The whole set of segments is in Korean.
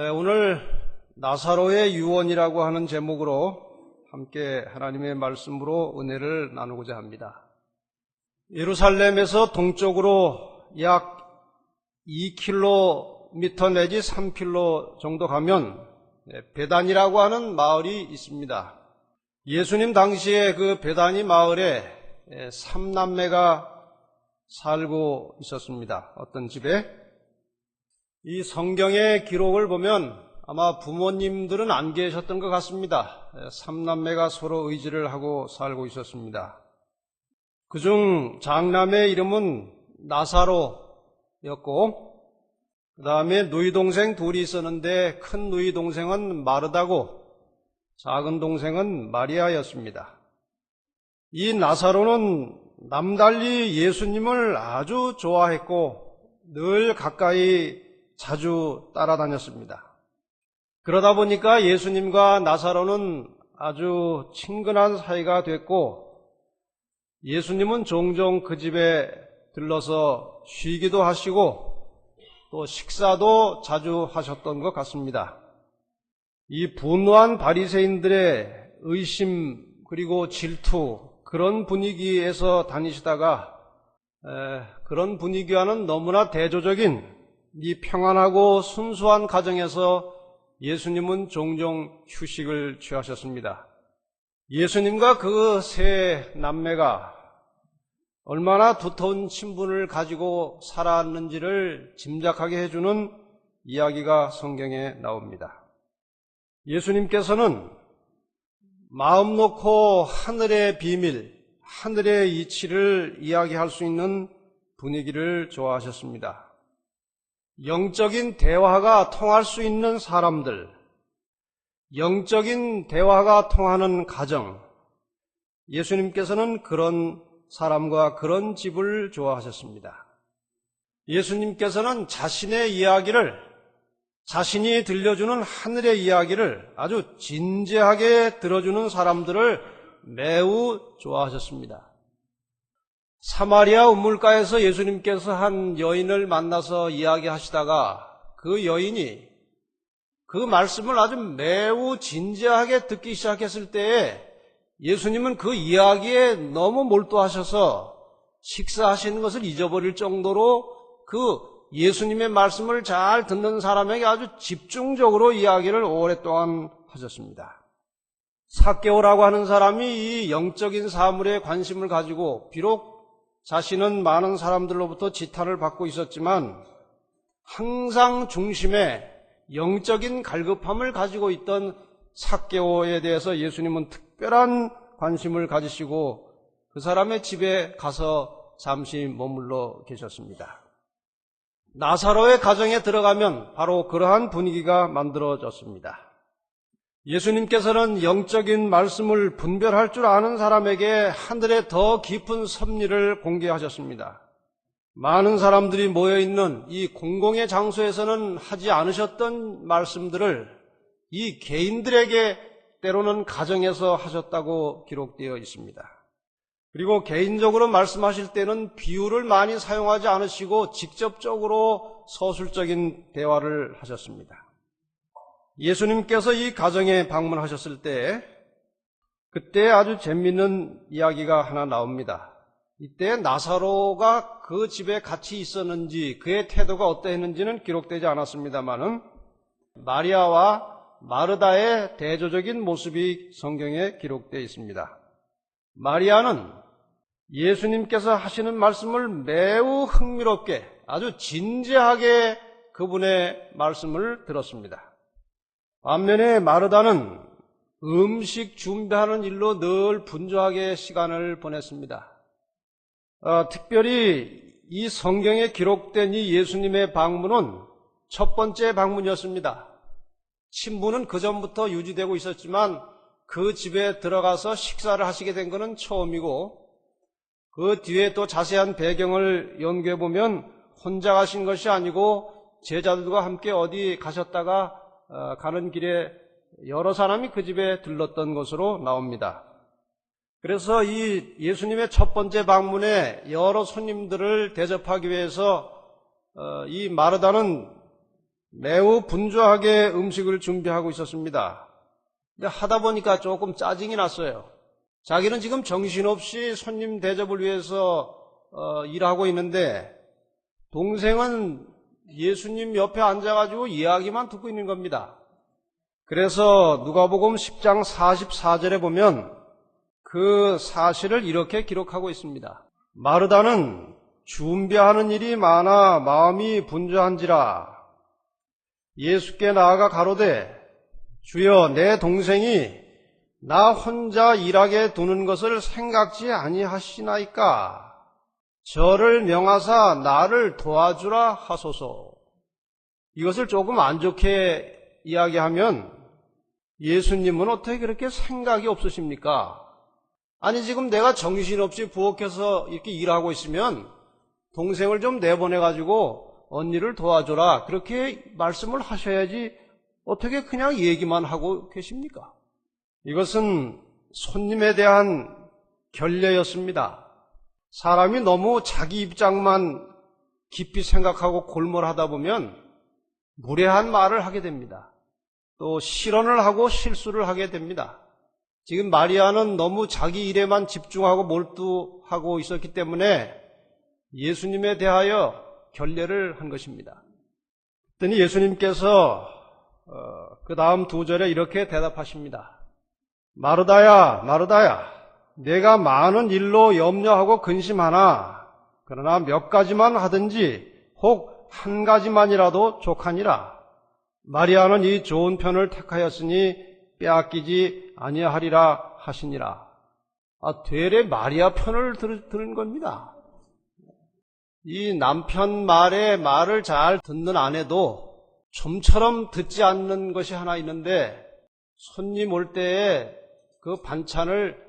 오늘 나사로의 유언이라고 하는 제목으로 함께 하나님의 말씀으로 은혜를 나누고자 합니다. 예루살렘에서 동쪽으로 약 2km 내지 3km 정도 가면 베단이라고 하는 마을이 있습니다. 예수님 당시에 그 베다니 마을에 3남매가 살고 있었습니다. 어떤 집에. 이 성경의 기록을 보면 아마 부모님들은 안 계셨던 것 같습니다. 3남매가 서로 의지를 하고 살고 있었습니다. 그중 장남의 이름은 나사로였고, 그 다음에 누이 동생 둘이 있었는데 큰 누이 동생은 마르다고 작은 동생은 마리아였습니다. 이 나사로는 남달리 예수님을 아주 좋아했고 늘 가까이 자주 따라다녔습니다. 그러다 보니까 예수님과 나사로는 아주 친근한 사이가 됐고, 예수님은 종종 그 집에 들러서 쉬기도 하시고 또 식사도 자주 하셨던 것 같습니다. 이 분노한 바리새인들의 의심 그리고 질투, 그런 분위기에서 다니시다가 그런 분위기와는 너무나 대조적인 이 평안하고 순수한 가정에서 예수님은 종종 휴식을 취하셨습니다. 예수님과 그 세 남매가 얼마나 두터운 친분을 가지고 살아왔는지를 짐작하게 해주는 이야기가 성경에 나옵니다. 예수님께서는 마음 놓고 하늘의 비밀, 하늘의 이치를 이야기할 수 있는 분위기를 좋아하셨습니다. 영적인 대화가 통할 수 있는 사람들, 영적인 대화가 통하는 가정, 예수님께서는 그런 사람과 그런 집을 좋아하셨습니다. 예수님께서는 자신의 이야기를, 자신이 들려주는 하늘의 이야기를 아주 진지하게 들어주는 사람들을 매우 좋아하셨습니다. 사마리아 우물가에서 예수님께서 한 여인을 만나서 이야기하시다가 그 여인이 그 말씀을 아주 매우 진지하게 듣기 시작했을 때에 예수님은 그 이야기에 너무 몰두하셔서 식사하시는 것을 잊어버릴 정도로 그 예수님의 말씀을 잘 듣는 사람에게 아주 집중적으로 이야기를 오랫동안 하셨습니다. 삭개오라고 하는 사람이 이 영적인 사물에 관심을 가지고 비록 자신은 많은 사람들로부터 지탄을 받고 있었지만 항상 중심에 영적인 갈급함을 가지고 있던 삭개오에 대해서 예수님은 특별한 관심을 가지시고 그 사람의 집에 가서 잠시 머물러 계셨습니다. 나사로의 가정에 들어가면 바로 그러한 분위기가 만들어졌습니다. 예수님께서는 영적인 말씀을 분별할 줄 아는 사람에게 하늘의 더 깊은 섭리를 공개하셨습니다. 많은 사람들이 모여있는 이 공공의 장소에서는 하지 않으셨던 말씀들을 이 개인들에게 때로는 가정에서 하셨다고 기록되어 있습니다. 그리고 개인적으로 말씀하실 때는 비유를 많이 사용하지 않으시고 직접적으로 서술적인 대화를 하셨습니다. 예수님께서 이 가정에 방문하셨을 때 그때 아주 재미있는 이야기가 하나 나옵니다. 이때 나사로가 그 집에 같이 있었는지 그의 태도가 어떠했는지는 기록되지 않았습니다만은 마리아와 마르다의 대조적인 모습이 성경에 기록되어 있습니다. 마리아는 예수님께서 하시는 말씀을 매우 흥미롭게 아주 진지하게 그분의 말씀을 들었습니다. 반면에 마르다는 음식 준비하는 일로 늘 분주하게 시간을 보냈습니다. 특별히 이 성경에 기록된 이 예수님의 방문은 첫 번째 방문이었습니다. 친분은 그전부터 유지되고 있었지만 그 집에 들어가서 식사를 하시게 된 것은 처음이고, 그 뒤에 또 자세한 배경을 연구해 보면 혼자 가신 것이 아니고 제자들과 함께 어디 가셨다가 가는 길에 여러 사람이 그 집에 들렀던 것으로 나옵니다. 그래서 이 예수님의 첫 번째 방문에 여러 손님들을 대접하기 위해서 이 마르다는 매우 분주하게 음식을 준비하고 있었습니다. 근데 하다 보니까 조금 짜증이 났어요. 자기는 지금 정신없이 손님 대접을 위해서 일하고 있는데 동생은 예수님 옆에 앉아가지고 이야기만 듣고 있는 겁니다. 그래서 누가복음 10장 44절에 보면 그 사실을 이렇게 기록하고 있습니다. 마르다는 준비하는 일이 많아 마음이 분주한지라 예수께 나아가 가로되 주여 내 동생이 나 혼자 일하게 두는 것을 생각지 아니하시나이까 저를 명하사 나를 도와주라 하소서. 이것을 조금 안 좋게 이야기하면 예수님은 어떻게 그렇게 생각이 없으십니까? 아니 지금 내가 정신없이 부엌에서 이렇게 일하고 있으면 동생을 좀 내보내가지고 언니를 도와줘라 그렇게 말씀을 하셔야지 어떻게 그냥 얘기만 하고 계십니까? 이것은 손님에 대한 결례였습니다. 사람이 너무 자기 입장만 깊이 생각하고 골몰하다 보면 무례한 말을 하게 됩니다. 또 실언을 하고 실수를 하게 됩니다. 지금 마리아는 너무 자기 일에만 집중하고 몰두하고 있었기 때문에 예수님에 대하여 결례를 한 것입니다. 그랬더니 예수님께서 그 다음 2절에 이렇게 대답하십니다. 마르다야 마르다야 내가 많은 일로 염려하고 근심하나 그러나 몇 가지만 하든지 혹 한 가지만이라도 족하니라. 마리아는 이 좋은 편을 택하였으니 빼앗기지 아니하리라 하시니라. 되레 마리아 편을 들은 겁니다. 이 남편 말을 잘 듣는 아내도 좀처럼 듣지 않는 것이 하나 있는데 손님 올 때에 그 반찬을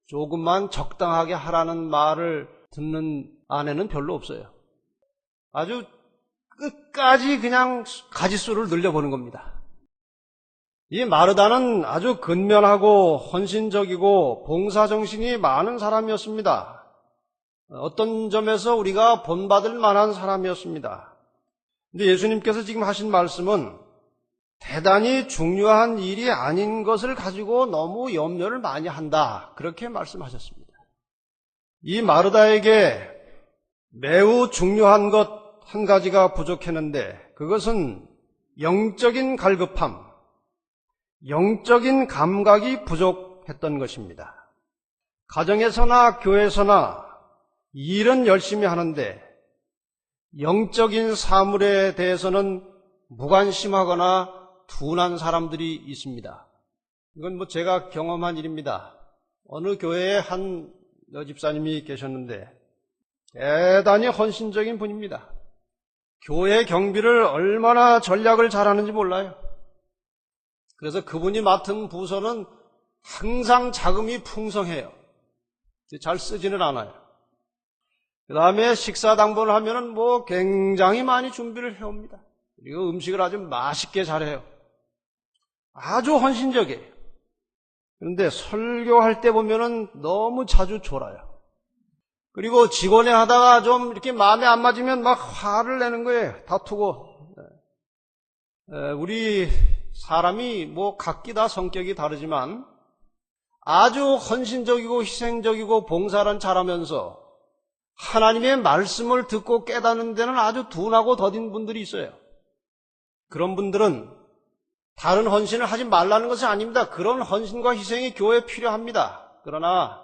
조금만 적당하게 하라는 말을 듣는 아내는 별로 없어요. 아주 끝까지 그냥 가짓수를 늘려보는 겁니다. 이 마르다는 아주 근면하고 헌신적이고 봉사정신이 많은 사람이었습니다. 어떤 점에서 우리가 본받을 만한 사람이었습니다. 근데 예수님께서 지금 하신 말씀은 대단히 중요한 일이 아닌 것을 가지고 너무 염려를 많이 한다. 그렇게 말씀하셨습니다. 이 마르다에게 매우 중요한 것 한 가지가 부족했는데 그것은 영적인 갈급함, 영적인 감각이 부족했던 것입니다. 가정에서나 교회에서나 일은 열심히 하는데 영적인 사물에 대해서는 무관심하거나 둔한 사람들이 있습니다. 이건 제가 경험한 일입니다. 어느 교회에 한 여집사님이 계셨는데 대단히 헌신적인 분입니다. 교회 경비를 얼마나 전략을 잘하는지 몰라요. 그래서 그분이 맡은 부서는 항상 자금이 풍성해요. 잘 쓰지는 않아요. 그 다음에 식사당번을 하면은 굉장히 많이 준비를 해옵니다. 그리고 음식을 아주 맛있게 잘해요. 아주 헌신적이에요. 그런데 설교할 때 보면은 너무 자주 졸아요. 그리고 직원에 하다가 좀 이렇게 마음에 안 맞으면 막 화를 내는 거예요. 다투고. 우리 사람이 각기 다 성격이 다르지만 아주 헌신적이고 희생적이고 봉사를 잘하면서 하나님의 말씀을 듣고 깨닫는 데는 아주 둔하고 더딘 분들이 있어요. 그런 분들은 다른 헌신을 하지 말라는 것이 아닙니다. 그런 헌신과 희생이 교회에 필요합니다. 그러나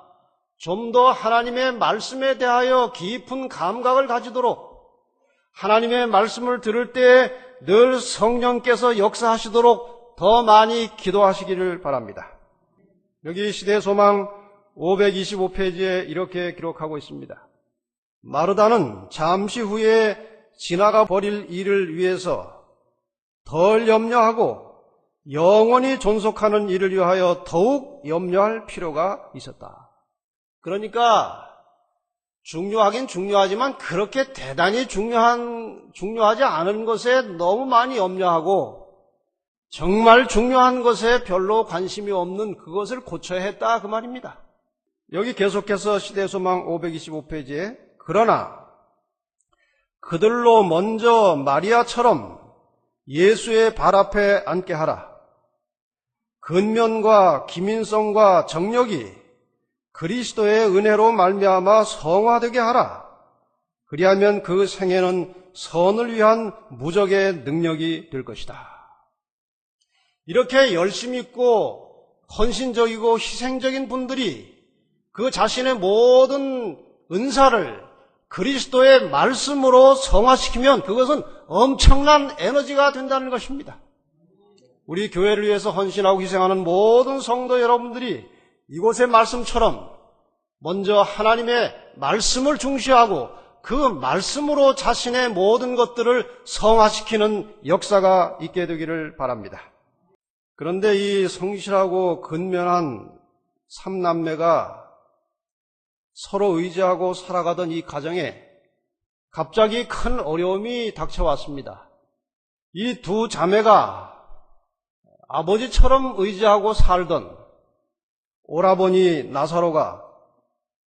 좀 더 하나님의 말씀에 대하여 깊은 감각을 가지도록 하나님의 말씀을 들을 때 늘 성령께서 역사하시도록 더 많이 기도하시기를 바랍니다. 여기 시대소망 525페이지에 이렇게 기록하고 있습니다. 마르다는 잠시 후에 지나가 버릴 일을 위해서 덜 염려하고 영원히 존속하는 일을 위하여 더욱 염려할 필요가 있었다. 그러니까 중요하긴 중요하지만 그렇게 대단히 중요하지 않은 것에 너무 많이 염려하고 정말 중요한 것에 별로 관심이 없는 그것을 고쳐야 했다 그 말입니다. 여기 계속해서 시대소망 예수의 발 앞에 앉게 하라. 근면과 기민성과 정력이 그리스도의 은혜로 말미암아 성화되게 하라. 그리하면 그 생애는 선을 위한 무적의 능력이 될 것이다. 이렇게 열심 있고 헌신적이고 희생적인 분들이 그 자신의 모든 은사를 그리스도의 말씀으로 성화시키면 그것은 엄청난 에너지가 된다는 것입니다. 우리 교회를 위해서 헌신하고 희생하는 모든 성도 여러분들이 이곳의 말씀처럼 먼저 하나님의 말씀을 중시하고 그 말씀으로 자신의 모든 것들을 성화시키는 역사가 있게 되기를 바랍니다. 그런데 이 성실하고 근면한 삼남매가 서로 의지하고 살아가던 이 가정에 갑자기 큰 어려움이 닥쳐왔습니다. 이 두 자매가 아버지처럼 의지하고 살던 오라버니 나사로가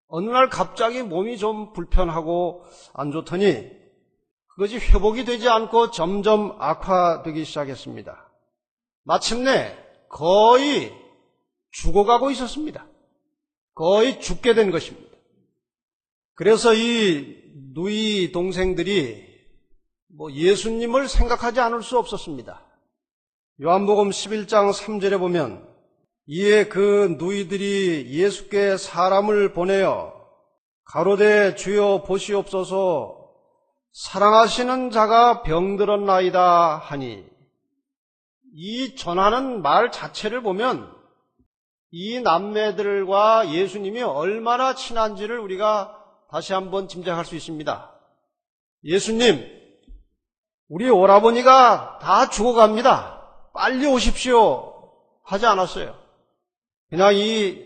어느 날 갑자기 몸이 좀 불편하고 안 좋더니 그것이 회복이 되지 않고 점점 악화되기 시작했습니다. 마침내 거의 죽어가고 있었습니다. 거의 죽게 된 것입니다. 그래서 이 누이 동생들이 예수님을 생각하지 않을 수 없었습니다. 요한복음 11장 3절에 보면 이에 그 누이들이 예수께 사람을 보내어 가로되 주여 보시옵소서 사랑하시는 자가 병들었나이다 하니, 이 전하는 말 자체를 보면 이 남매들과 예수님이 얼마나 친한지를 우리가 다시 한번 짐작할 수 있습니다. 예수님, 우리 오라버니가 다 죽어갑니다. 빨리 오십시오 하지 않았어요. 그냥 이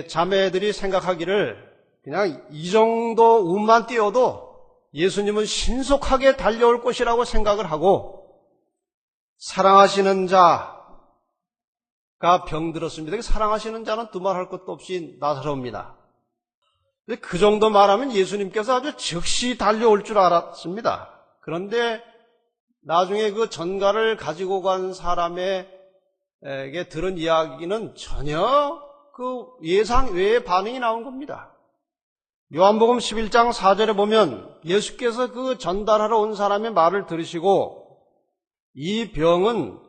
자매들이 생각하기를 그냥 이 정도 운만 띄어도 예수님은 신속하게 달려올 것이라고 생각을 하고, 사랑하시는 자가 병들었습니다. 사랑하시는 자는 두말할 것도 없이 나사로입니다. 그 정도 말하면 예수님께서 아주 즉시 달려올 줄 알았습니다. 그런데 나중에 그 전가를 가지고 간 사람에게 들은 이야기는 전혀 그 예상 외의 반응이 나온 겁니다. 요한복음 11장 4절에 보면 예수께서 그 전달하러 온 사람의 말을 들으시고 이 병은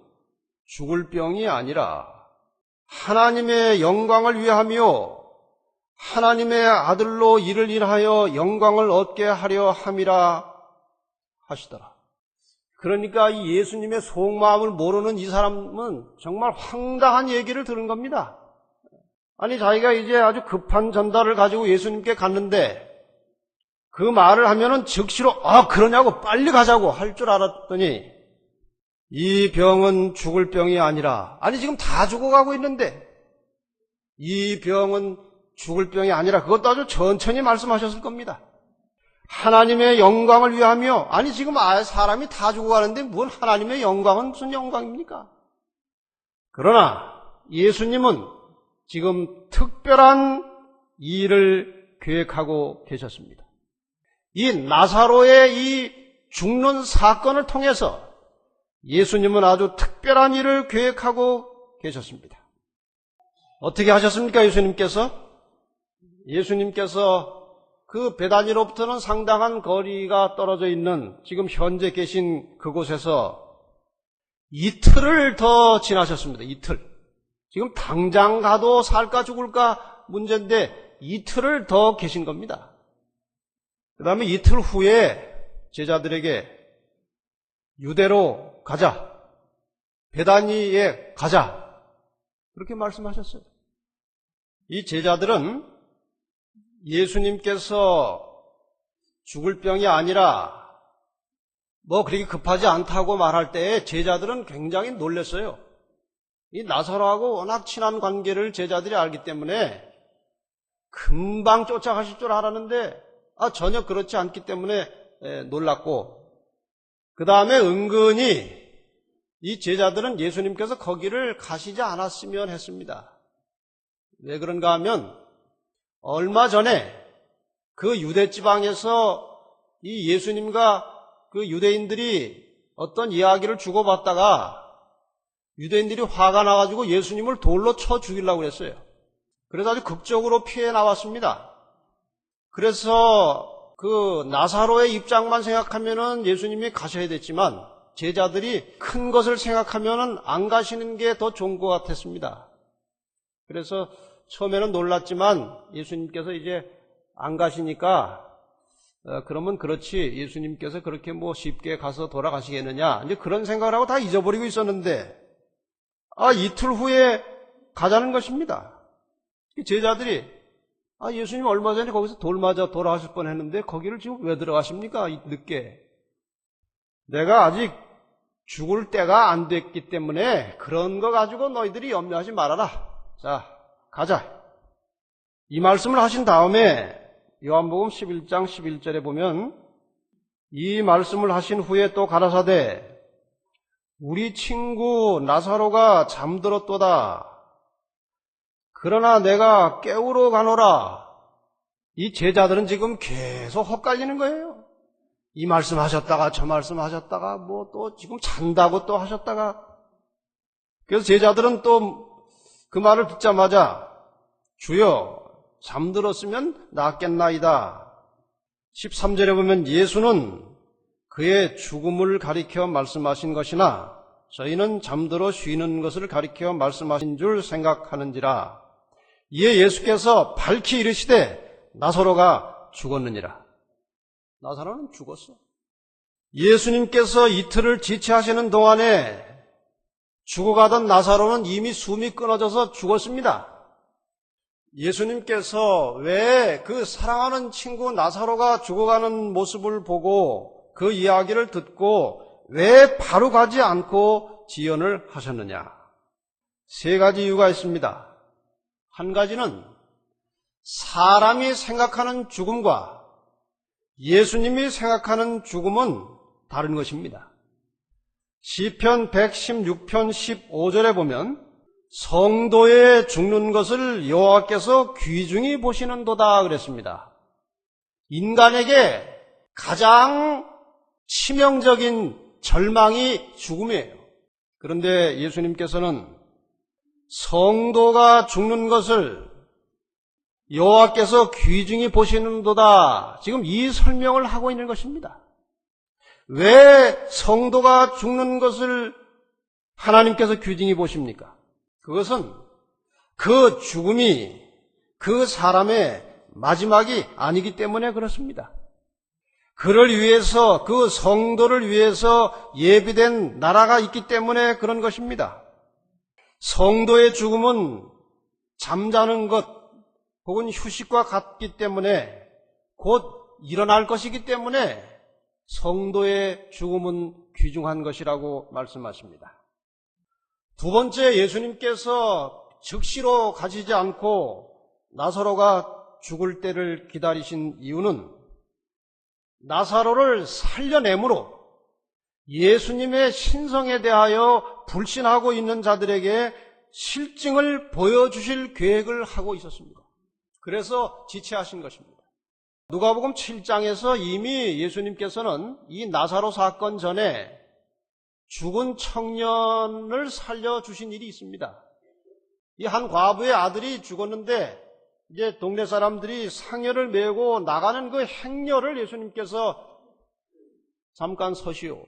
죽을 병이 아니라 하나님의 영광을 위하며 하나님의 아들로 이를 인하여 영광을 얻게 하려 함이라 하시더라. 그러니까 이 예수님의 속마음을 모르는 이 사람은 정말 황당한 얘기를 들은 겁니다. 아니, 자기가 이제 아주 급한 전달을 가지고 예수님께 갔는데 그 말을 하면은 즉시로 그러냐고 빨리 가자고 할 줄 알았더니 이 병은 죽을 병이 아니라, 아니 지금 다 죽어가고 있는데 이 병은 죽을 병이 아니라, 그것도 아주 천천히 말씀하셨을 겁니다. 하나님의 영광을 위하며, 아니 지금 사람이 다 죽어가는데 뭔 하나님의 영광은 무슨 영광입니까? 그러나 예수님은 지금 특별한 일을 계획하고 계셨습니다. 이 나사로의 이 죽는 사건을 통해서 예수님은 아주 특별한 일을 계획하고 계셨습니다. 어떻게 하셨습니까? 예수님께서 그 베다니로부터는 상당한 거리가 떨어져 있는 지금 현재 계신 그곳에서 이틀을 더 지나셨습니다. 이틀. 지금 당장 가도 살까 죽을까 문제인데 이틀을 더 계신 겁니다. 그 다음에 이틀 후에 제자들에게 유대로 가자, 베다니에 가자, 그렇게 말씀하셨어요. 이 제자들은 예수님께서 죽을 병이 아니라 그렇게 급하지 않다고 말할 때 제자들은 굉장히 놀랐어요. 이 나사로하고 워낙 친한 관계를 제자들이 알기 때문에 금방 쫓아가실 줄 알았는데 전혀 그렇지 않기 때문에 놀랐고, 그 다음에 은근히 이 제자들은 예수님께서 거기를 가시지 않았으면 했습니다. 왜 그런가 하면 얼마 전에 그 유대 지방에서 이 예수님과 그 유대인들이 어떤 이야기를 주고받다가 유대인들이 화가 나가지고 예수님을 돌로 쳐 죽이려고 그랬어요. 그래서 아주 극적으로 피해 나왔습니다. 그래서 그 나사로의 입장만 생각하면은 예수님이 가셔야 됐지만 제자들이 큰 것을 생각하면은 안 가시는 게 더 좋은 것 같았습니다. 그래서 처음에는 놀랐지만 예수님께서 이제 안 가시니까 그러면 그렇지 예수님께서 그렇게 뭐 쉽게 가서 돌아가시겠느냐 이제 그런 생각을 하고 다 잊어버리고 있었는데 이틀 후에 가자는 것입니다. 제자들이 예수님 얼마 전에 거기서 돌 맞아 돌아가실 뻔했는데 거기를 지금 왜 들어가십니까? 늦게. 내가 아직 죽을 때가 안 됐기 때문에 그런 거 가지고 너희들이 염려하지 말아라. 자, 가자. 이 말씀을 하신 다음에 요한복음 11장 11절에 보면 이 말씀을 하신 후에 또 가라사대 우리 친구 나사로가 잠들었도다. 그러나 내가 깨우러 가노라. 이 제자들은 지금 계속 헛갈리는 거예요. 이 말씀 하셨다가 저 말씀 하셨다가 뭐 또 지금 잔다고 또 하셨다가 그래서 제자들은 또 그 말을 듣자마자 주여 잠들었으면 낫겠나이다. 13절에 보면 예수는 그의 죽음을 가리켜 말씀하신 것이나 저희는 잠들어 쉬는 것을 가리켜 말씀하신 줄 생각하는지라. 이에 예수께서 밝히 이르시되 나사로가 죽었느니라. 나사로는 죽었어. 예수님께서 이틀을 지체하시는 동안에 죽어가던 나사로는 이미 숨이 끊어져서 죽었습니다. 예수님께서 왜 그 사랑하는 친구 나사로가 죽어가는 모습을 보고 그 이야기를 듣고 왜 바로 가지 않고 지연을 하셨느냐? 세 가지 이유가 있습니다. 한 가지는 사람이 생각하는 죽음과 예수님이 생각하는 죽음은 다른 것입니다. 시편 116편 15절에 보면 성도의 죽는 것을 여호와께서 귀중히 보시는도다 그랬습니다. 인간에게 가장 치명적인 절망이 죽음이에요. 그런데 예수님께서는 성도가 죽는 것을 여호와께서 귀중히 보시는도다. 지금 이 설명을 하고 있는 것입니다. 왜 성도가 죽는 것을 하나님께서 귀중히 보십니까? 그것은 그 죽음이 그 사람의 마지막이 아니기 때문에 그렇습니다. 그를 위해서, 그 성도를 위해서 예비된 나라가 있기 때문에 그런 것입니다. 성도의 죽음은 잠자는 것 혹은 휴식과 같기 때문에 곧 일어날 것이기 때문에 성도의 죽음은 귀중한 것이라고 말씀하십니다. 두 번째, 예수님께서 즉시로 가시지 않고 나사로가 죽을 때를 기다리신 이유는 나사로를 살려내므로 예수님의 신성에 대하여 불신하고 있는 자들에게 실증을 보여주실 계획을 하고 있었습니다. 그래서 지체하신 것입니다. 누가복음 7장에서 이미 예수님께서는 이 나사로 사건 전에 죽은 청년을 살려주신 일이 있습니다. 이 한 과부의 아들이 죽었는데 이제 동네 사람들이 상여를 메고 나가는 그 행렬을 예수님께서 잠깐 서시오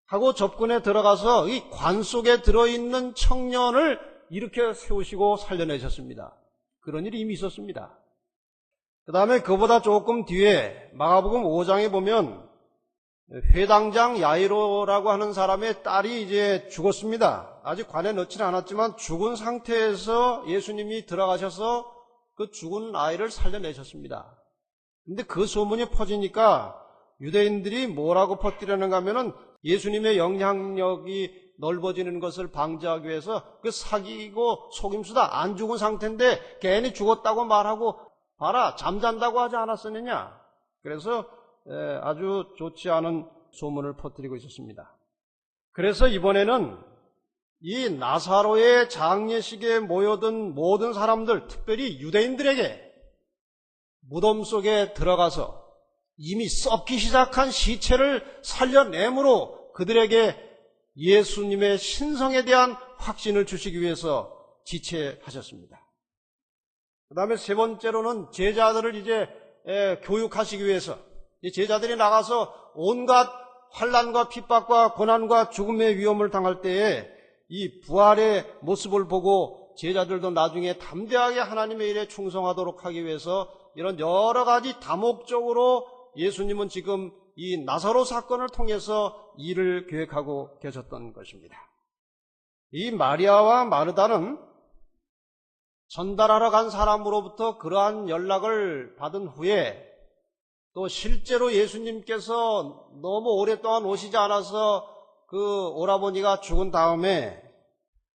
하고 접근에 들어가서 이 관 속에 들어있는 청년을 일으켜 세우시고 살려내셨습니다. 그런 일이 이미 있었습니다. 그 다음에 그보다 조금 뒤에 마가복음 5장에 보면 회당장 야이로라고 하는 사람의 딸이 이제 죽었습니다. 아직 관에 넣지는 않았지만 죽은 상태에서 예수님이 들어가셔서 그 죽은 아이를 살려내셨습니다. 근데 그 소문이 퍼지니까 유대인들이 뭐라고 퍼뜨리는가 하면은 예수님의 영향력이 넓어지는 것을 방지하기 위해서 그 사기고 속임수다, 안 죽은 상태인데 괜히 죽었다고 말하고 봐라 잠잔다고 하지 않았었느냐. 그래서 아주 좋지 않은 소문을 퍼뜨리고 있었습니다. 그래서 이번에는 이 나사로의 장례식에 모여든 모든 사람들, 특별히 유대인들에게 무덤 속에 들어가서 이미 썩기 시작한 시체를 살려내므로 그들에게 예수님의 신성에 대한 확신을 주시기 위해서 지체하셨습니다. 그 다음에 세 번째로는 제자들을 이제 교육하시기 위해서 제자들이 나가서 온갖 환난과 핍박과 고난과 죽음의 위험을 당할 때에 이 부활의 모습을 보고 제자들도 나중에 담대하게 하나님의 일에 충성하도록 하기 위해서 이런 여러 가지 다목적으로 예수님은 지금 이 나사로 사건을 통해서 일을 계획하고 계셨던 것입니다. 이 마리아와 마르다는 전달하러 간 사람으로부터 그러한 연락을 받은 후에 또 실제로 예수님께서 너무 오랫동안 오시지 않아서 그 오라버니가 죽은 다음에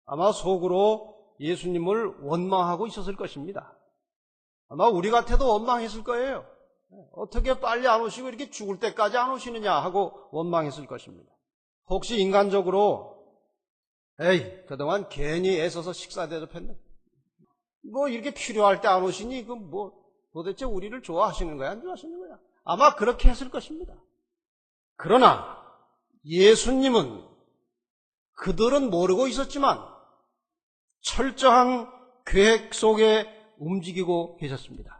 아마 속으로 예수님을 원망하고 있었을 것입니다. 아마 우리 같아도 원망했을 거예요. 어떻게 빨리 안 오시고 이렇게 죽을 때까지 안 오시느냐 하고 원망했을 것입니다. 혹시 인간적으로 에이 그동안 괜히 애써서 식사 대접했네. 뭐 이렇게 필요할 때 안 오시니 그 뭐 도대체 우리를 좋아하시는 거야 안 좋아하시는 거야? 아마 그렇게 했을 것입니다. 그러나 예수님은 그들은 모르고 있었지만 철저한 계획 속에 움직이고 계셨습니다.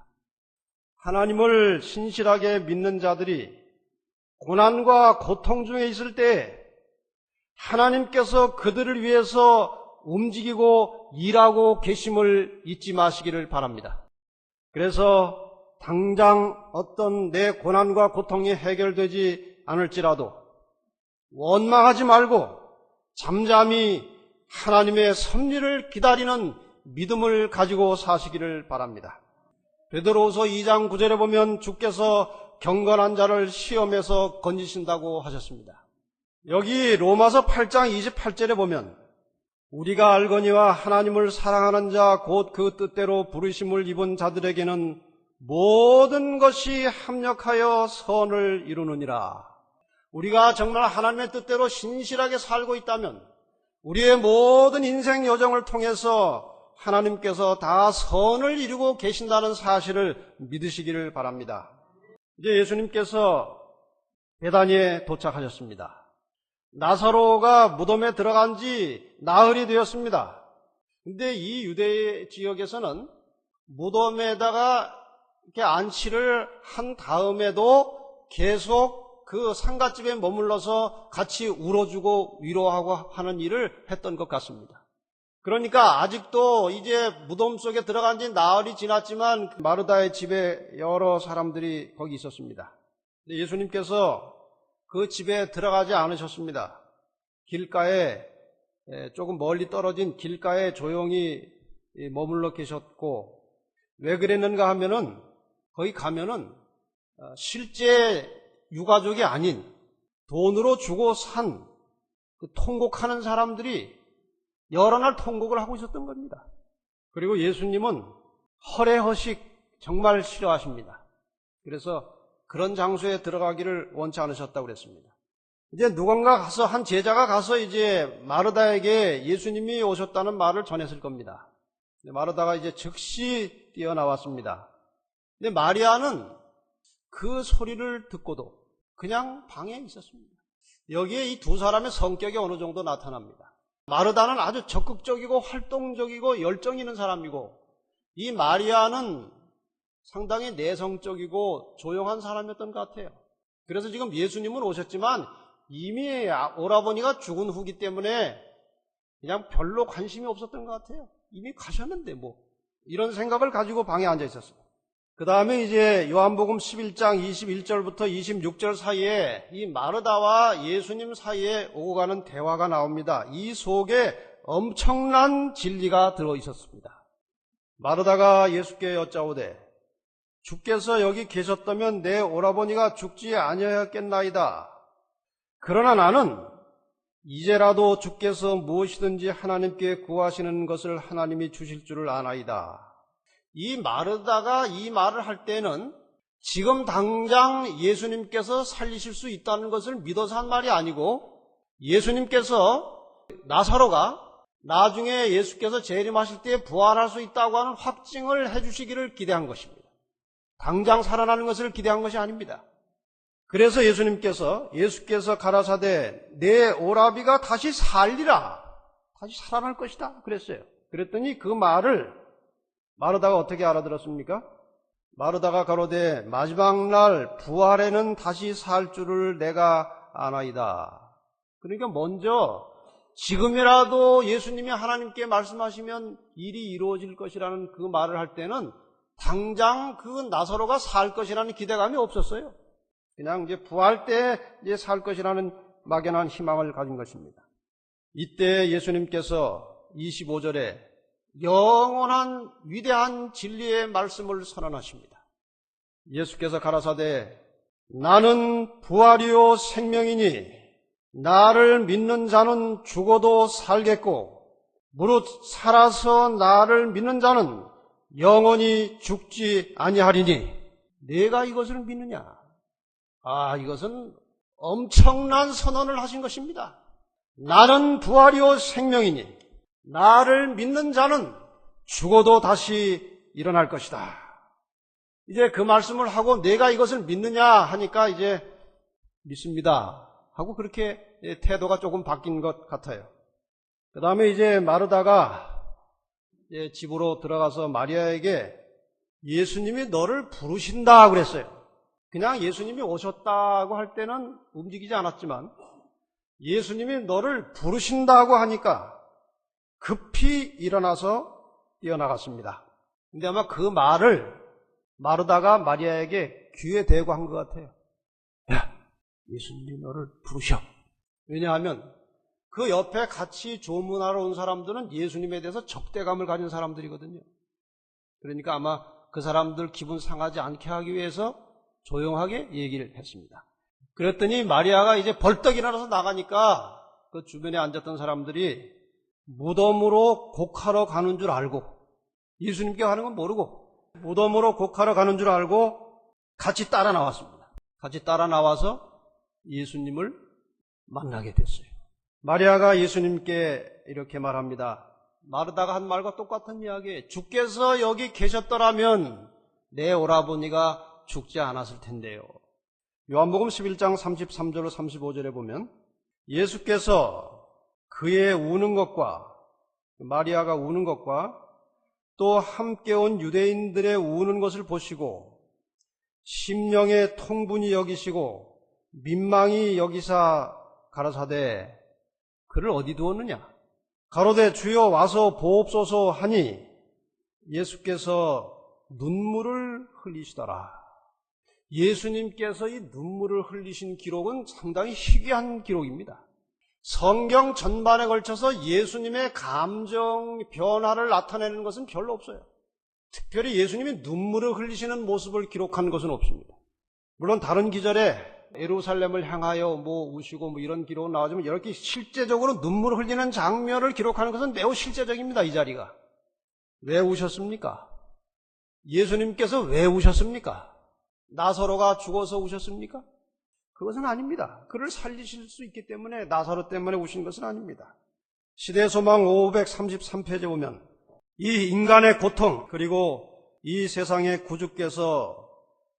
하나님을 신실하게 믿는 자들이 고난과 고통 중에 있을 때 하나님께서 그들을 위해서 움직이고 일하고 계심을 잊지 마시기를 바랍니다. 그래서 당장 어떤 내 고난과 고통이 해결되지 않을지라도 원망하지 말고 잠잠히 하나님의 섭리를 기다리는 믿음을 가지고 사시기를 바랍니다. 베드로후서 2장 9절에 보면 주께서 경건한 자를 시험에서 건지신다고 하셨습니다. 여기 로마서 8장 28절에 보면 우리가 알거니와 하나님을 사랑하는 자 곧 그 뜻대로 부르심을 입은 자들에게는 모든 것이 합력하여 선을 이루느니라. 우리가 정말 하나님의 뜻대로 신실하게 살고 있다면 우리의 모든 인생 여정을 통해서 하나님께서 다 선을 이루고 계신다는 사실을 믿으시기를 바랍니다. 이제 예수님께서 베다니에 도착하셨습니다. 나사로가 무덤에 들어간 지 나흘이 되었습니다. 근데 이 유대 지역에서는 무덤에다가 이렇게 안치를 한 다음에도 계속 그 상갓집에 머물러서 같이 울어주고 위로하고 하는 일을 했던 것 같습니다. 그러니까 아직도 이제 무덤 속에 들어간 지 나흘이 지났지만 마르다의 집에 여러 사람들이 거기 있었습니다. 근데 예수님께서 그 집에 들어가지 않으셨습니다. 길가에 조금 멀리 떨어진 길가에 조용히 머물러 계셨고 왜 그랬는가 하면은 거기 가면은 실제 유가족이 아닌 돈으로 주고 산 그 통곡하는 사람들이 여러 날 통곡을 하고 있었던 겁니다. 그리고 예수님은 허례허식 정말 싫어하십니다. 그래서 그런 장소에 들어가기를 원치 않으셨다고 그랬습니다. 이제 누군가 가서 한 제자가 가서 이제 마르다에게 예수님이 오셨다는 말을 전했을 겁니다. 마르다가 이제 즉시 뛰어나왔습니다. 근데 마리아는 그 소리를 듣고도 그냥 방에 있었습니다. 여기에 이 두 사람의 성격이 어느 정도 나타납니다. 마르다는 아주 적극적이고 활동적이고 열정 있는 사람이고 이 마리아는 상당히 내성적이고 조용한 사람이었던 것 같아요. 그래서 지금 예수님은 오셨지만 이미 오라버니가 죽은 후기 때문에 그냥 별로 관심이 없었던 것 같아요. 이미 가셨는데 뭐 이런 생각을 가지고 방에 앉아 있었어요. 그 다음에 이제 요한복음 11장 21절부터 26절 사이에 이 마르다와 예수님 사이에 오고 가는 대화가 나옵니다. 이 속에 엄청난 진리가 들어 있었습니다. 마르다가 예수께 여짜오되 주께서 여기 계셨다면 내 오라버니가 죽지 아니하였겠나이다. 그러나 나는 이제라도 주께서 무엇이든지 하나님께 구하시는 것을 하나님이 주실 줄을 아나이다. 이 마르다가 이 말을 할 때는 지금 당장 예수님께서 살리실 수 있다는 것을 믿어서 한 말이 아니고 예수님께서 나사로가 나중에 예수께서 재림하실 때 부활할 수 있다고 하는 확증을 해주시기를 기대한 것입니다. 당장 살아나는 것을 기대한 것이 아닙니다. 그래서 예수께서 가라사대 내 오라비가 다시 살리라, 다시 살아날 것이다 그랬어요. 그랬더니 그 말을 마르다가 어떻게 알아들었습니까? 마르다가 가로되 마지막 날 부활에는 다시 살 줄을 내가 아나이다. 그러니까 먼저 지금이라도 예수님이 하나님께 말씀하시면 일이 이루어질 것이라는 그 말을 할 때는 당장 그 나사로가 살 것이라는 기대감이 없었어요. 그냥 이제 부활 때 이제 살 것이라는 막연한 희망을 가진 것입니다. 이때 예수님께서 25절에 영원한 위대한 진리의 말씀을 선언하십니다. 예수께서 가라사대 나는 부활이요 생명이니 나를 믿는 자는 죽어도 살겠고 무릇 살아서 나를 믿는 자는 영원히 죽지 아니하리니 내가 이것을 믿느냐? 이것은 엄청난 선언을 하신 것입니다. 나는 부활이요 생명이니 나를 믿는 자는 죽어도 다시 일어날 것이다. 이제 그 말씀을 하고 내가 이것을 믿느냐 하니까 이제 믿습니다 하고 그렇게 태도가 조금 바뀐 것 같아요. 그 다음에 이제 마르다가 집으로 들어가서 마리아에게 예수님이 너를 부르신다 그랬어요. 그냥 예수님이 오셨다고 할 때는 움직이지 않았지만 예수님이 너를 부르신다고 하니까 급히 일어나서 뛰어나갔습니다. 근데 아마 그 말을 마르다가 마리아에게 귀에 대고 한 것 같아요. 야, 예수님이 너를 부르셔. 왜냐하면 그 옆에 같이 조문하러 온 사람들은 예수님에 대해서 적대감을 가진 사람들이거든요. 그러니까 아마 그 사람들 기분 상하지 않게 하기 위해서 조용하게 얘기를 했습니다. 그랬더니 마리아가 이제 벌떡 일어나서 나가니까 그 주변에 앉았던 사람들이 무덤으로 곡하러 가는 줄 알고, 예수님께 가는 건 모르고 무덤으로 곡하러 가는 줄 알고 같이 따라 나왔습니다. 같이 따라 나와서 예수님을 만나게 됐어요. 마리아가 예수님께 이렇게 말합니다. 마르다가 한 말과 똑같은 이야기예요. 주께서 여기 계셨더라면 내 오라버니가 죽지 않았을 텐데요. 요한복음 11장 33절로 35절에 보면 예수께서 그의 우는 것과 마리아가 우는 것과 또 함께 온 유대인들의 우는 것을 보시고 심령의 통분이 여기시고 민망히 여기사 가라사대 그를 어디 두었느냐? 가로되 주여 와서 보옵소서 하니 예수께서 눈물을 흘리시더라. 예수님께서 이 눈물을 흘리신 기록은 상당히 희귀한 기록입니다. 성경 전반에 걸쳐서 예수님의 감정 변화를 나타내는 것은 별로 없어요. 특별히 예수님이 눈물을 흘리시는 모습을 기록한 것은 없습니다. 물론 다른 기절에 예루살렘을 향하여 우시고 이런 기록은 나오지만 이렇게 실제적으로 눈물을 흘리는 장면을 기록하는 것은 매우 실제적입니다. 이 자리가. 왜 우셨습니까? 예수님께서 왜 우셨습니까? 나사로가 죽어서 우셨습니까? 그것은 아닙니다. 그를 살리실 수 있기 때문에 나사로 때문에 우신 것은 아닙니다. 시대소망 533페이지에 보면 이 인간의 고통 그리고 이 세상의 구주께서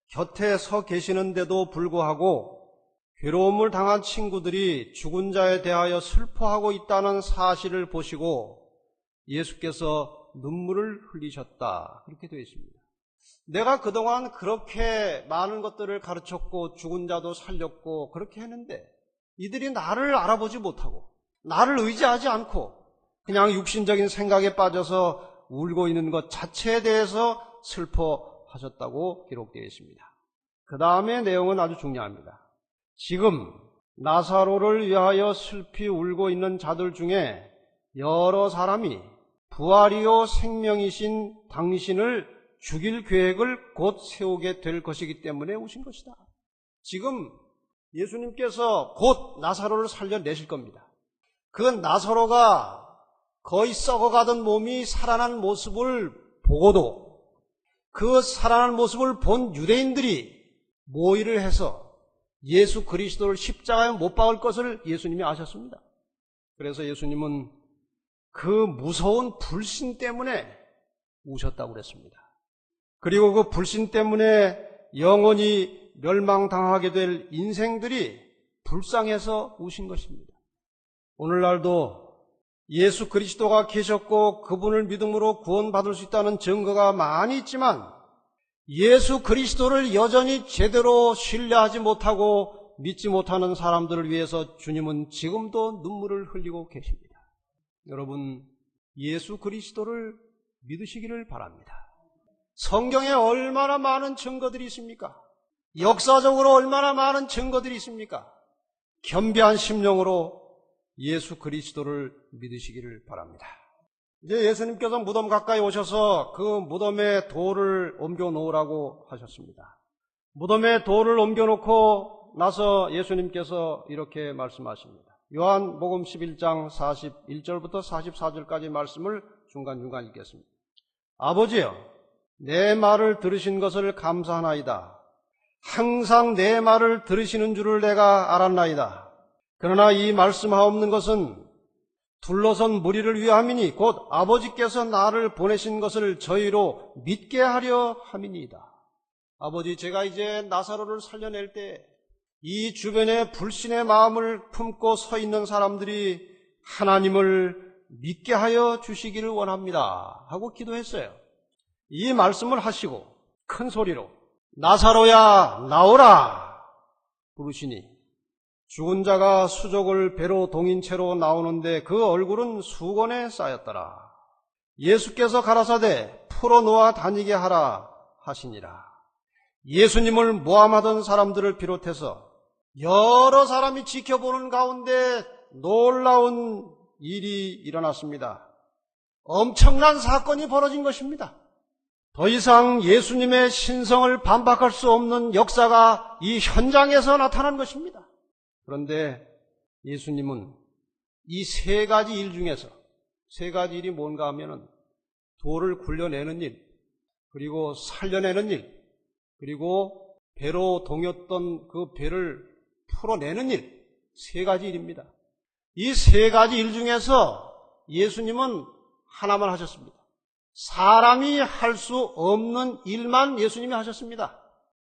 곁에 서 계시는데도 불구하고 괴로움을 당한 친구들이 죽은 자에 대하여 슬퍼하고 있다는 사실을 보시고 예수께서 눈물을 흘리셨다. 그렇게 되어 있습니다. 내가 그동안 그렇게 많은 것들을 가르쳤고 죽은 자도 살렸고 그렇게 했는데 이들이 나를 알아보지 못하고 나를 의지하지 않고 그냥 육신적인 생각에 빠져서 울고 있는 것 자체에 대해서 슬퍼하셨다고 기록되어 있습니다. 그 다음의 내용은 아주 중요합니다. 지금 나사로를 위하여 슬피 울고 있는 자들 중에 여러 사람이 부활이요 생명이신 당신을 죽일 계획을 곧 세우게 될 것이기 때문에 오신 것이다. 지금 예수님께서 곧 나사로를 살려내실 겁니다. 그 나사로가 거의 썩어가던 몸이 살아난 모습을 보고도 그 살아난 모습을 본 유대인들이 모의를 해서 예수 그리스도를 십자가에 못 박을 것을 예수님이 아셨습니다. 그래서 예수님은 그 무서운 불신 때문에 우셨다고 그랬습니다. 그리고 그 불신 때문에 영원히 멸망당하게 될 인생들이 불쌍해서 우신 것입니다. 오늘날도 예수 그리스도가 계셨고 그분을 믿음으로 구원받을 수 있다는 증거가 많이 있지만 예수 그리스도를 여전히 제대로 신뢰하지 못하고 믿지 못하는 사람들을 위해서 주님은 지금도 눈물을 흘리고 계십니다. 여러분, 예수 그리스도를 믿으시기를 바랍니다. 성경에 얼마나 많은 증거들이 있습니까? 역사적으로 얼마나 많은 증거들이 있습니까? 겸비한 심령으로 예수 그리스도를 믿으시기를 바랍니다. 이제 예수님께서 무덤 가까이 오셔서 그 무덤에 돌을 옮겨 놓으라고 하셨습니다. 무덤에 돌을 옮겨 놓고 나서 예수님께서 이렇게 말씀하십니다. 요한복음 11장 41절부터 44절까지 말씀을 중간중간 읽겠습니다. 아버지여, 내 말을 들으신 것을 감사하나이다. 항상 내 말을 들으시는 줄을 내가 알았나이다. 그러나 이 말씀하옵는 것은 둘러선 무리를 위함이니 곧 아버지께서 나를 보내신 것을 저희로 믿게 하려 함이니이다. 아버지, 제가 이제 나사로를 살려낼 때 이 주변에 불신의 마음을 품고 서 있는 사람들이 하나님을 믿게 하여 주시기를 원합니다 하고 기도했어요. 이 말씀을 하시고 큰 소리로 나사로야 나오라 부르시니 죽은 자가 수족을 배로 동인 채로 나오는데 그 얼굴은 수건에 쌓였더라. 예수께서 가라사대 풀어놓아 다니게 하라 하시니라. 예수님을 모함하던 사람들을 비롯해서 여러 사람이 지켜보는 가운데 놀라운 일이 일어났습니다. 엄청난 사건이 벌어진 것입니다. 더 이상 예수님의 신성을 반박할 수 없는 역사가 이 현장에서 나타난 것입니다. 그런데 예수님은 이 세 가지 일 중에서 세 가지 일이 뭔가 하면은 돌을 굴려내는 일, 그리고 살려내는 일, 그리고 배로 동였던 그 배를 풀어내는 일, 세 가지 일입니다. 이 세 가지 일 중에서 예수님은 하나만 하셨습니다. 사람이 할 수 없는 일만 예수님이 하셨습니다.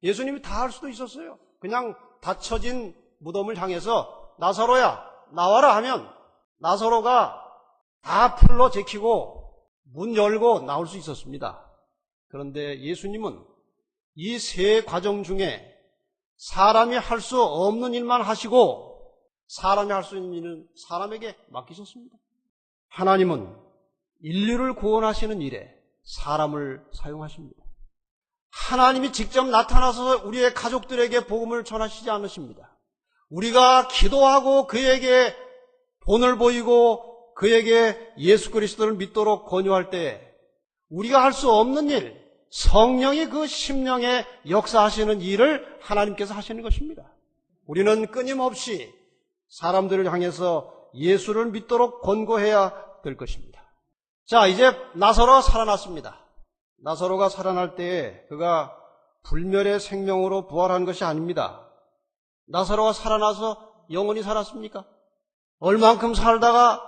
예수님이 다 할 수도 있었어요. 그냥 닫혀진 무덤을 향해서 나사로야 나와라 하면 나사로가 다 풀로 제키고 문 열고 나올 수 있었습니다. 그런데 예수님은 이 세 과정 중에 사람이 할 수 없는 일만 하시고 사람이 할 수 있는 일은 사람에게 맡기셨습니다. 하나님은 인류를 구원하시는 일에 사람을 사용하십니다. 하나님이 직접 나타나서 우리의 가족들에게 복음을 전하시지 않으십니다. 우리가 기도하고 그에게 본을 보이고 그에게 예수 그리스도를 믿도록 권유할 때 우리가 할 수 없는 일, 성령이 그 심령에 역사하시는 일을 하나님께서 하시는 것입니다. 우리는 끊임없이 사람들을 향해서 예수를 믿도록 권고해야 될 것입니다. 자, 이제 나사로가 살아났습니다. 나사로가 살아날 때에 그가 불멸의 생명으로 부활한 것이 아닙니다. 나사로가 살아나서 영원히 살았습니까? 얼만큼 살다가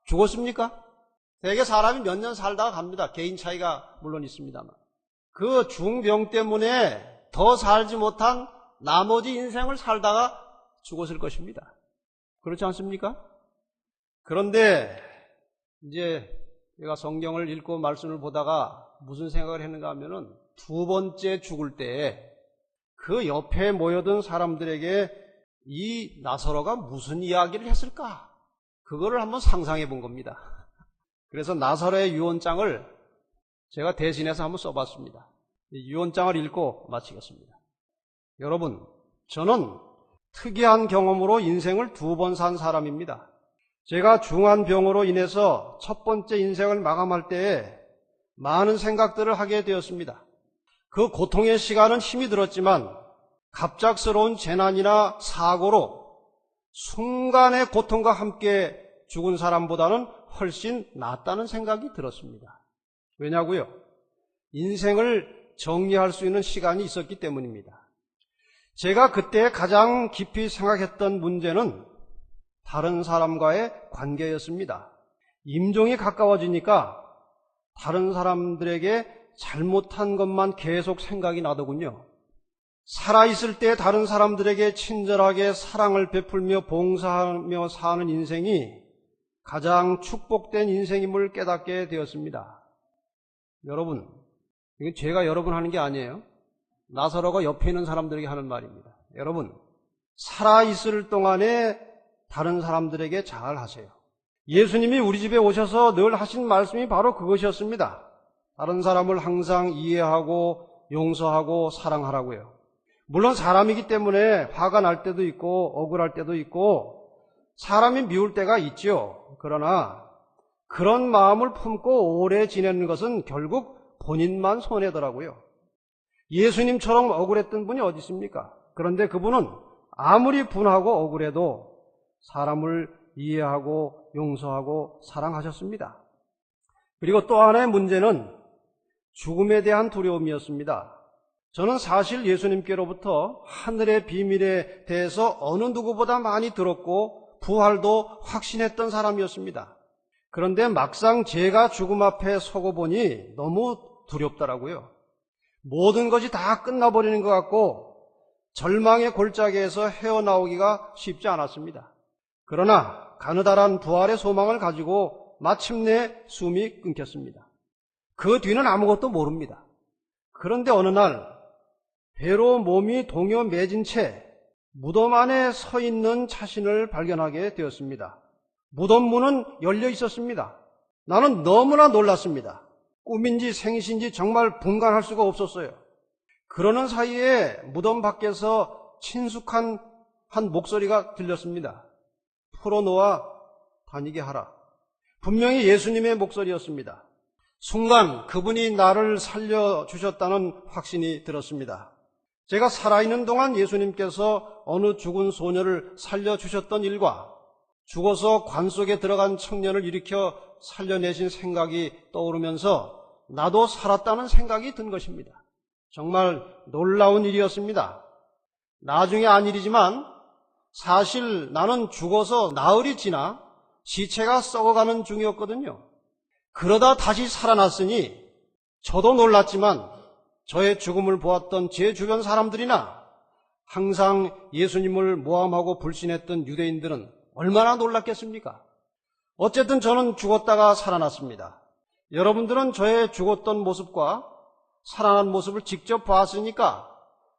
죽었습니까? 대개 사람이 몇 년 살다가 갑니다. 개인 차이가 물론 있습니다만. 그 중병 때문에 더 살지 못한 나머지 인생을 살다가 죽었을 것입니다. 그렇지 않습니까? 그런데 이제 제가 성경을 읽고 말씀을 보다가 무슨 생각을 했는가 하면은 두 번째 죽을 때 그 옆에 모여든 사람들에게 이 나사로가 무슨 이야기를 했을까? 그거를 한번 상상해 본 겁니다. 그래서 나사로의 유언장을 제가 대신해서 한번 써봤습니다. 유언장을 읽고 마치겠습니다. 여러분, 저는 특이한 경험으로 인생을 두 번 산 사람입니다. 제가 중한 병으로 인해서 첫 번째 인생을 마감할 때에 많은 생각들을 하게 되었습니다. 그 고통의 시간은 힘이 들었지만 갑작스러운 재난이나 사고로 순간의 고통과 함께 죽은 사람보다는 훨씬 낫다는 생각이 들었습니다. 왜냐고요? 인생을 정리할 수 있는 시간이 있었기 때문입니다. 제가 그때 가장 깊이 생각했던 문제는 다른 사람과의 관계였습니다. 임종이 가까워지니까 다른 사람들에게 잘못한 것만 계속 생각이 나더군요. 살아있을 때 다른 사람들에게 친절하게 사랑을 베풀며 봉사하며 사는 인생이 가장 축복된 인생임을 깨닫게 되었습니다. 여러분, 이건 제가 여러분 하는 게 아니에요. 나사로가 옆에 있는 사람들에게 하는 말입니다. 여러분, 살아있을 동안에 다른 사람들에게 잘 하세요. 예수님이 우리 집에 오셔서 늘 하신 말씀이 바로 그것이었습니다. 다른 사람을 항상 이해하고 용서하고 사랑하라고요. 물론 사람이기 때문에 화가 날 때도 있고 억울할 때도 있고 사람이 미울 때가 있죠. 그러나 그런 마음을 품고 오래 지내는 것은 결국 본인만 손해더라고요. 예수님처럼 억울했던 분이 어디 있습니까? 그런데 그분은 아무리 분하고 억울해도 사람을 이해하고 용서하고 사랑하셨습니다. 그리고 또 하나의 문제는 죽음에 대한 두려움이었습니다. 저는 사실 예수님께로부터 하늘의 비밀에 대해서 어느 누구보다 많이 들었고 부활도 확신했던 사람이었습니다. 그런데 막상 제가 죽음 앞에 서고 보니 너무 두렵더라고요. 모든 것이 다 끝나버리는 것 같고 절망의 골짜기에서 헤어나오기가 쉽지 않았습니다. 그러나 가느다란 부활의 소망을 가지고 마침내 숨이 끊겼습니다. 그 뒤는 아무것도 모릅니다. 그런데 어느 날 배로 몸이 동요 매진 채 무덤 안에 서 있는 자신을 발견하게 되었습니다. 무덤 문은 열려 있었습니다. 나는 너무나 놀랐습니다. 꿈인지 생신지 정말 분간할 수가 없었어요. 그러는 사이에 무덤 밖에서 친숙한 한 목소리가 들렸습니다. 풀어놓아 다니게 하라. 분명히 예수님의 목소리였습니다. 순간 그분이 나를 살려주셨다는 확신이 들었습니다. 제가 살아있는 동안 예수님께서 어느 죽은 소녀를 살려주셨던 일과 죽어서 관 속에 들어간 청년을 일으켜 살려내신 생각이 떠오르면서 나도 살았다는 생각이 든 것입니다. 정말 놀라운 일이었습니다. 나중에 한 일이지만 사실 나는 죽어서 나흘이 지나 시체가 썩어가는 중이었거든요. 그러다 다시 살아났으니 저도 놀랐지만 저의 죽음을 보았던 제 주변 사람들이나 항상 예수님을 모함하고 불신했던 유대인들은 얼마나 놀랐겠습니까? 어쨌든 저는 죽었다가 살아났습니다. 여러분들은 저의 죽었던 모습과 살아난 모습을 직접 봤으니까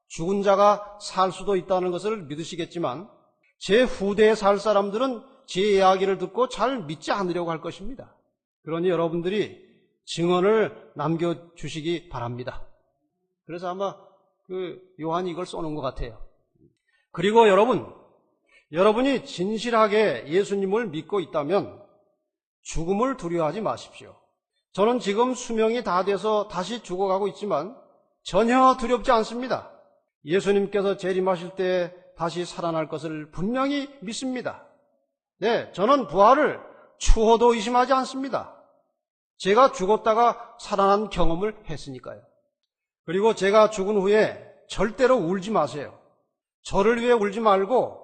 죽은 자가 살 수도 있다는 것을 믿으시겠지만 제 후대에 살 사람들은 제 이야기를 듣고 잘 믿지 않으려고 할 것입니다. 그러니 여러분들이 증언을 남겨주시기 바랍니다. 그래서 아마 요한이 이걸 써놓은 것 같아요. 그리고 여러분이 진실하게 예수님을 믿고 있다면 죽음을 두려워하지 마십시오. 저는 지금 수명이 다 돼서 다시 죽어가고 있지만 전혀 두렵지 않습니다. 예수님께서 재림하실 때 다시 살아날 것을 분명히 믿습니다. 네, 저는 부활을 추호도 의심하지 않습니다. 제가 죽었다가 살아난 경험을 했으니까요. 그리고 제가 죽은 후에 절대로 울지 마세요. 저를 위해 울지 말고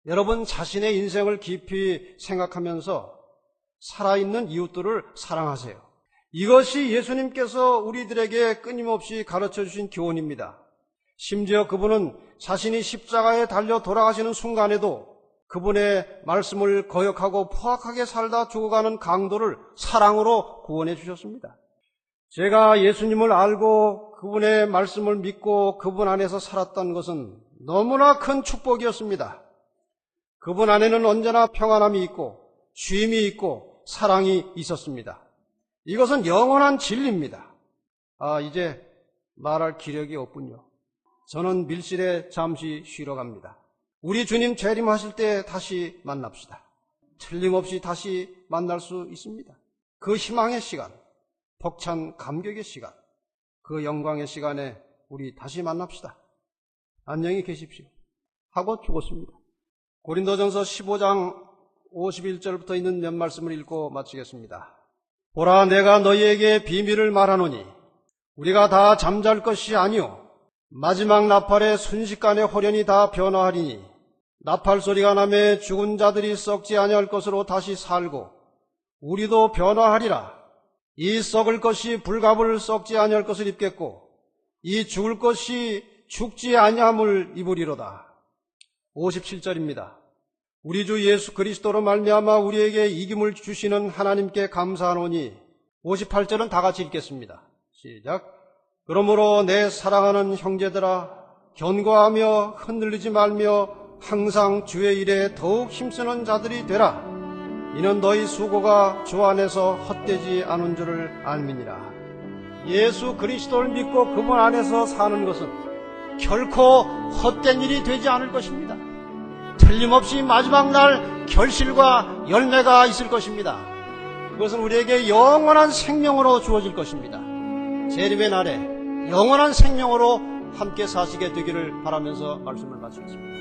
여러분 자신의 인생을 깊이 생각하면서 살아있는 이웃들을 사랑하세요. 이것이 예수님께서 우리들에게 끊임없이 가르쳐 주신 교훈입니다. 심지어 그분은 자신이 십자가에 달려 돌아가시는 순간에도 그분의 말씀을 거역하고 포악하게 살다 죽어가는 강도를 사랑으로 구원해 주셨습니다. 제가 예수님을 알고 그분의 말씀을 믿고 그분 안에서 살았던 것은 너무나 큰 축복이었습니다. 그분 안에는 언제나 평안함이 있고 쉼이 있고 사랑이 있었습니다. 이것은 영원한 진리입니다. 이제 말할 기력이 없군요. 저는 밀실에 잠시 쉬러 갑니다. 우리 주님 재림하실 때 다시 만납시다. 틀림없이 다시 만날 수 있습니다. 그 희망의 시간, 벅찬 감격의 시간, 그 영광의 시간에 우리 다시 만납시다. 안녕히 계십시오. 하고 죽었습니다. 고린도전서 15장 51절부터 있는 몇 말씀을 읽고 마치겠습니다. 보라, 내가 너희에게 비밀을 말하노니 우리가 다 잠잘 것이 아니요 마지막 나팔에 순식간에 호련히 다 변화하리니 나팔 소리가 나매 죽은 자들이 썩지 아니할 것으로 다시 살고 우리도 변화하리라. 이 썩을 것이 불갑을 썩지 아니할 것을 입겠고 이 죽을 것이 죽지 아니함을 입으리로다. 57절입니다. 우리 주 예수 그리스도로 말미암아 우리에게 이김을 주시는 하나님께 감사하노니. 58절은 다 같이 읽겠습니다. 시작. 그러므로 내 사랑하는 형제들아, 견고하며 흔들리지 말며 항상 주의 일에 더욱 힘쓰는 자들이 되라. 이는 너희 수고가 주 안에서 헛되지 않은 줄을 알미니라. 예수 그리스도를 믿고 그분 안에서 사는 것은 결코 헛된 일이 되지 않을 것입니다. 틀림없이 마지막 날 결실과 열매가 있을 것입니다. 그것은 우리에게 영원한 생명으로 주어질 것입니다. 재림의 날에 영원한 생명으로 함께 사시게 되기를 바라면서 말씀을 마치겠습니다.